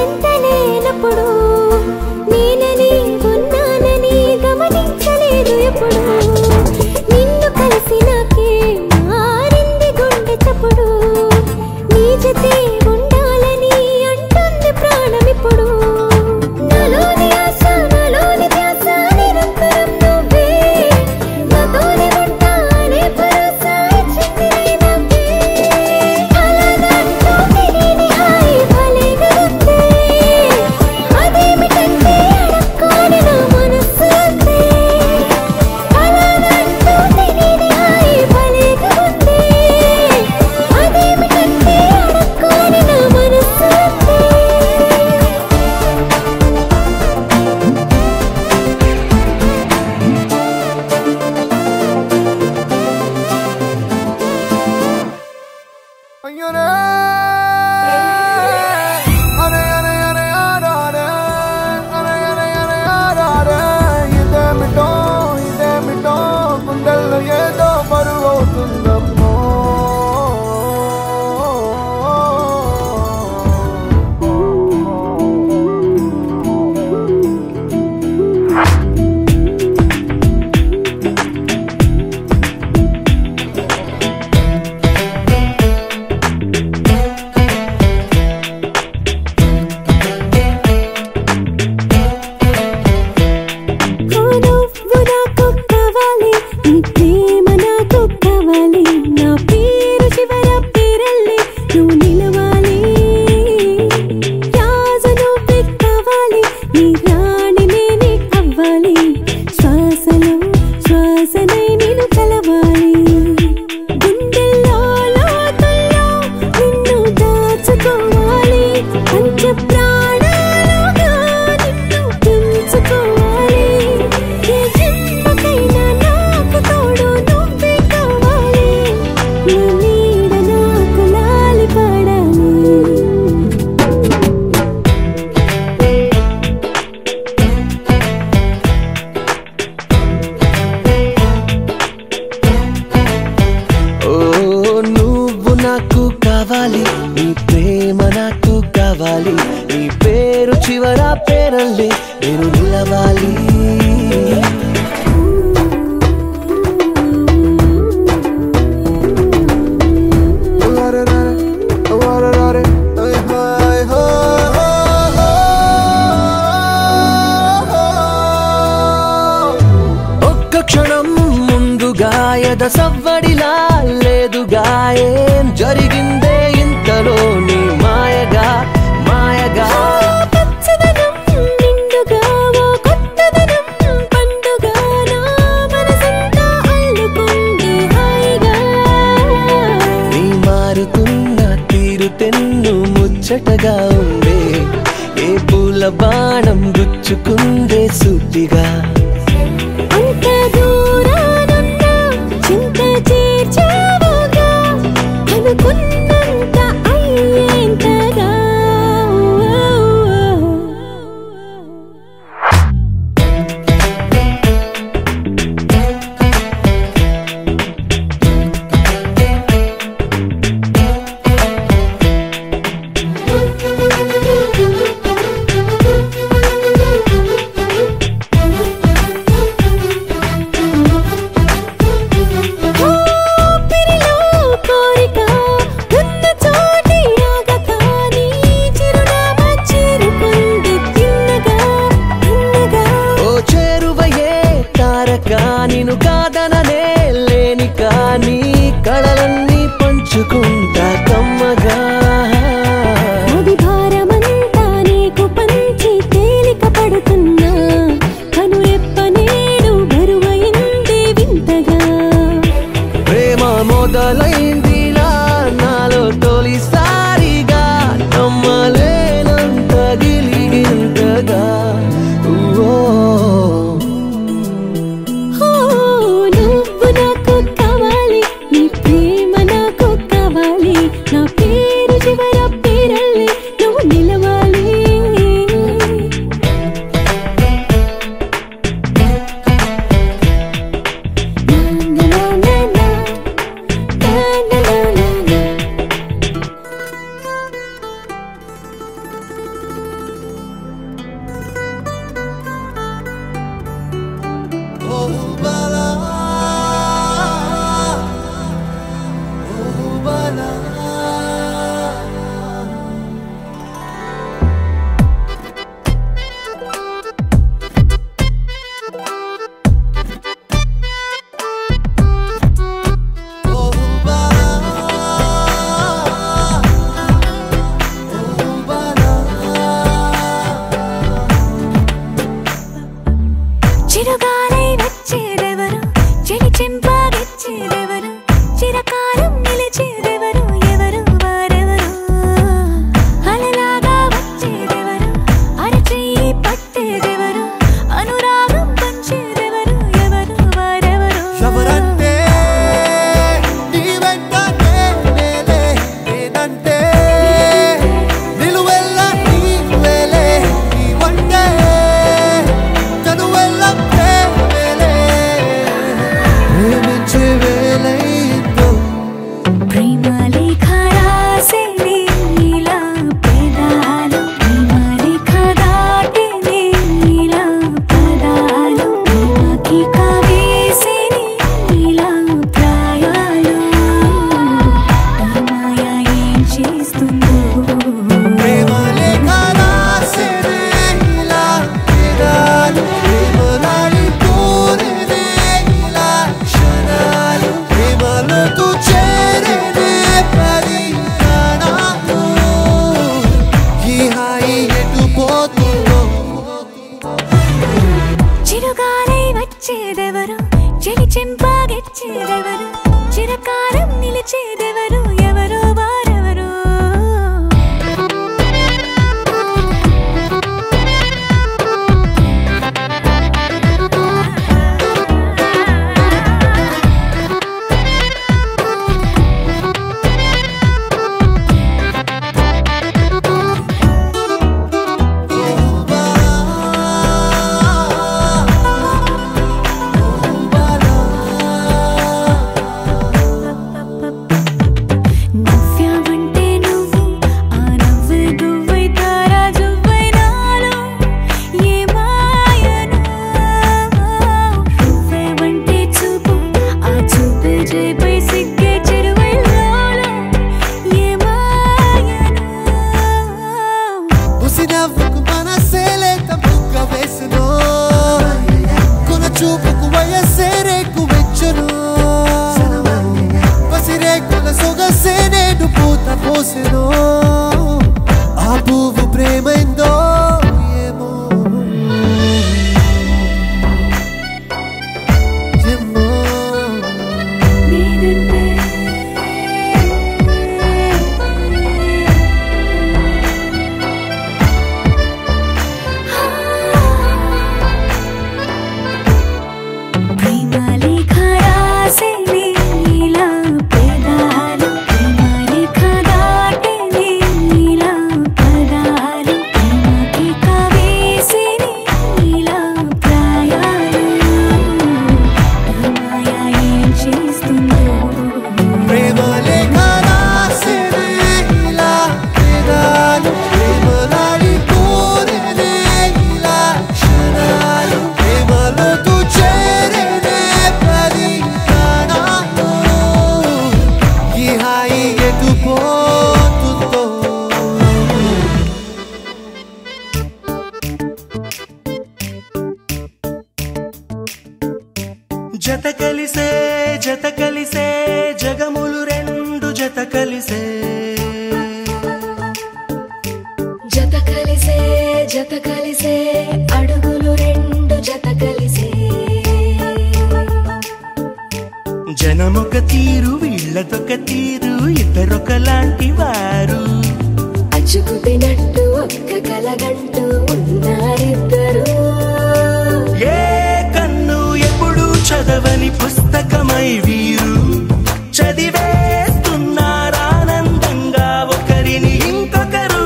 చింతలేనప్పుడు నేనని ఉన్నానని గమనించలేదు ఎప్పుడు నిన్ను కలిసినాకే మారింది గుండె చప్పుడు నీ జతే ఉండాలని అంటుంది ప్రాణం ఇప్పుడు నాలోని ఆశ నాలోని ధ్యాస నిరంతరం నువ్వే నాతోనే ఉంటానే భరోసా ఇచ్చింది నాకే అలానంటూ తిరిగి హాయి భలేగా ఉంది అదేమిటంటే అడక్కోని నా మనస్సు అంతే అలానంటూ తిరిగి హాయి భలేగా ఉంది అదేమిటంటే అడక్కోని నా మనస్సు అంతే ఇదేమిటో గుండెల్లో ఏదో బరువు అవుతుందమ్మో నువ్వు నాకు కావాలి నీ ప్రేమ నాకు కావాలి నా పేరు చివర పేరల్లి నువ్వు నిలవాలి రాజు నువ్వే కావాలి నీ రాణి నేనే అవ్వాలి శ్వాసలో శ్వాసనై నేను కలవాలి గుండెల్లో లోతుల్లో నిన్ను దాచుకోవాలి పంచ ప్రాణాలుగా నిన్ను పెంచుకోవాలి ఏ జన్మకైనా నాకు తోడు నువ్వే కావాలి నా నీడ నాకు లాలి పాడాలి ఓ నువ్వు నాకు కావాలి నీ ప్రేమ నాకు కావాలి నీ పేరు చివర పేరల్లే నేను నిలవాలి ఒక్క క్షణం ముందుగా ఎద సవ్వడిలా లేదుగా ఏం జరిగిందే ఇంతలో నీ మాయగా మాయగా పచ్చదనం నిండుగా ఓ కొత్తదనం పండుగ నా మనసంతా అల్లుకుంది హాయిగా నీ మారుతున్న తీరు తెన్ను ముచ్చటగా ఉందే ఏ పూల బాణం గుచ్చుకుందే సూటిగా అంత దూరానున్నా చింత చేర్చావుగా అనుకున్నంత అయ్యేంతగా ఊపిరిలో కోరిక పిలిచేదెవరు చెలి చెంపాగిచ్చేదెవరు చిరకాలం నిలిచేదెవరు ఎవరో వారెవరో జత కలిసే జగములు రెండు జత కలిసే జత కలిసే అడుగులు రెండు జత కలిసే జనమొక తీరు వీళ్ళదొక తీరు ఇద్దరొకలాంటి వారు అచ్చుకుతినట్టు ఒక్క కలగంటూ ఉన్నారిద్దరు ఏ కన్ను ఎప్పుడు చదవని పుస్తకమై వీరు చదివేస్తున్నారానందంగా ఒకరిని ఇంకొకరు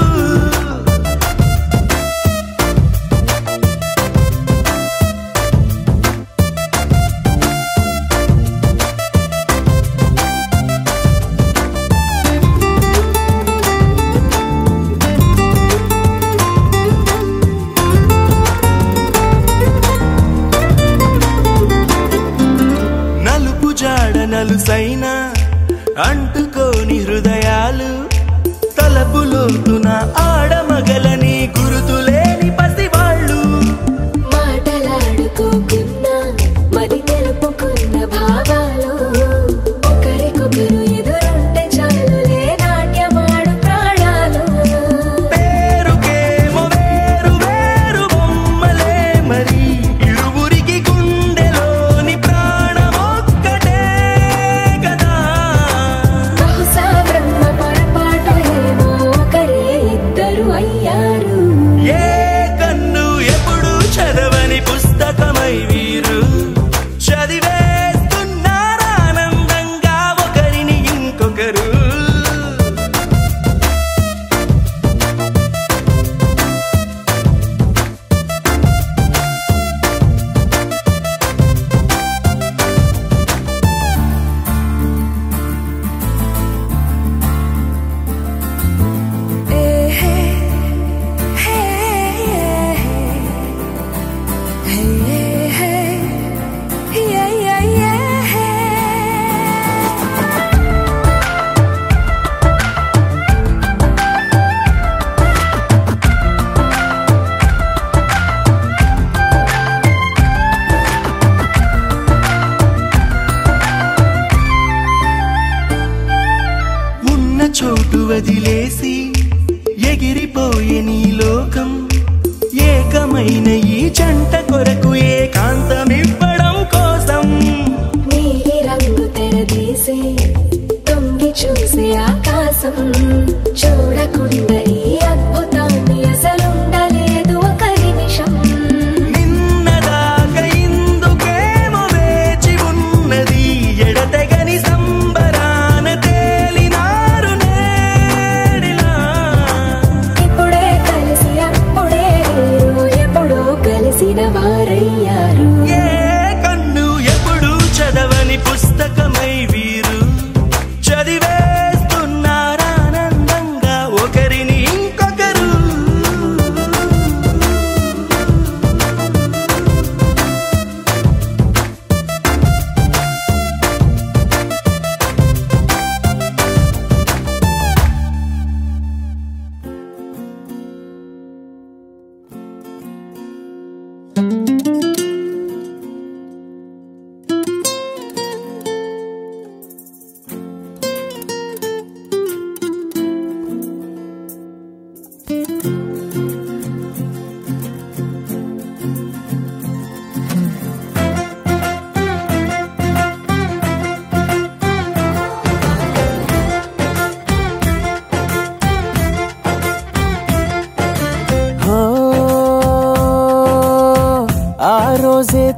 నలుసైన అంటుకోని హృదయాలు తలపులోతున ఆడమగలని గురుతులేని పసివాళ్ళు మాటలాడుకోకున్నా మరి తెలుపుకున్న భావాలు ఒకరికొకరు ఎదురుంటే చాలులే నాట్యమాడు ప్రాణాలు పేరుకేమో వేరు వేరు బొమ్మలే మరి ఇరువురికి గుండెలోని ప్రాణమొక్కటే కదా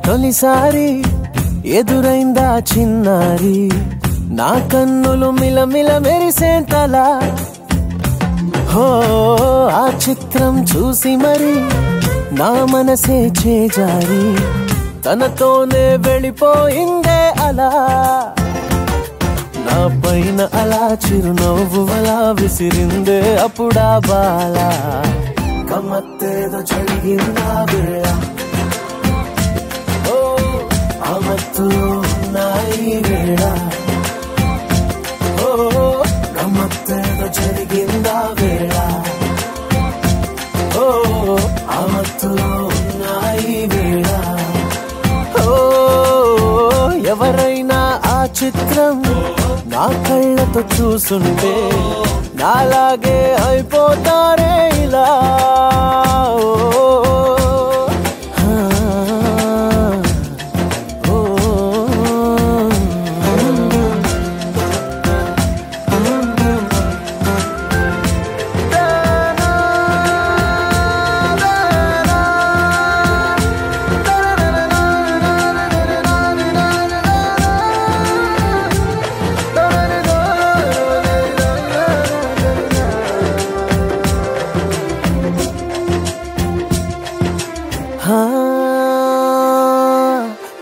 తొలిసారి ఎదురైందా చిన్నారి, నా కన్నులు మిలమిల మెరిసేంతలా. హో ఆ చిత్రం చూసి మరి నా మనసే చేజారి, తనతోనే వెళ్ళిపోయిందే అలా. నా పైన అలా చిరునవ్వు అలా విసిరిందే అప్పుడా బాల. గమ్మత్తేదో జరిగిందా వేళ, ఓ ఆ మత్తులో ఉన్నాయి వేళ. ఓ గమ్మత్తేదో జరిగిందా వేళ, ఓ ఆ మత్తులో ఉన్నాయి వేళ. ఓ ఎవరైనా ఆ చిత్రం నా కళ్ళతో చూసుంటే నాలాగే అయిపోతారే ఇలా.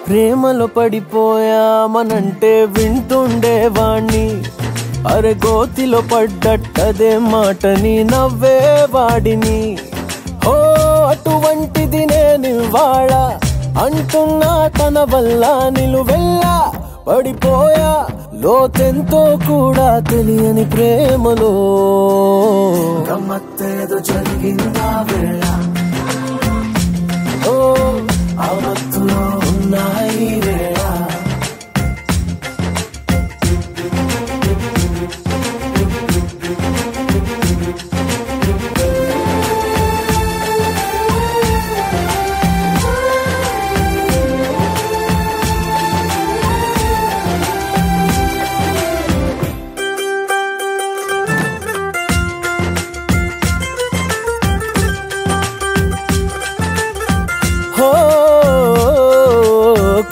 ప్రేమలో పడిపోయామనంటే వింటుండేవాణ్ణి, అరే గోతిలో పడ్డట్టదే మాటని నవ్వేవాడిని. ఓ అటువంటిది నేనివాళ అంటున్నా తన వల్ల నిలువెల్లా పడిపోయా లోతెంతో కూడా తెలియని ప్రేమలో. గమ్మత్తేదో జరిగిందా వేళ, ఓ ఆ మత్తులో ఉన్నాయి వేళ.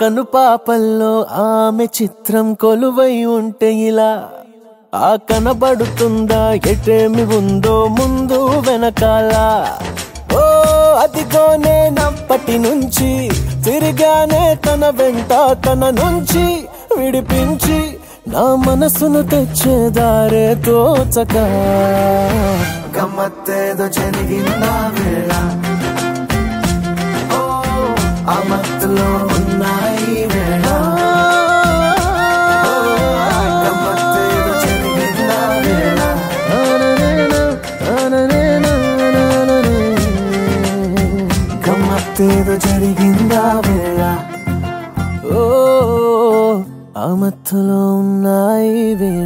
కనుపాపల్లో ఆమె చిత్రం కొలువై ఉంటే ఇలా, ఆ కనబడుతుందా ఎటేమి ఉందో ముందు వెనకాల. ఓ అదిగో నేనప్పటి నుంచి తిరిగానే తన వెంట, తన నుంచి విడిపించి నా మనసును తెచ్చేదారే తోచక. గమ్మత్తేదో జరిగిందా వేళ, ఆ మత్తులో ఉన్నాయి వేళ. గమ్మత్తేదో జరిగిందా వేళ, గమ్మత్తేదో జరిగిందా వేళ. ఓ ఆ మత్తులో ఉన్నాయి వేళ.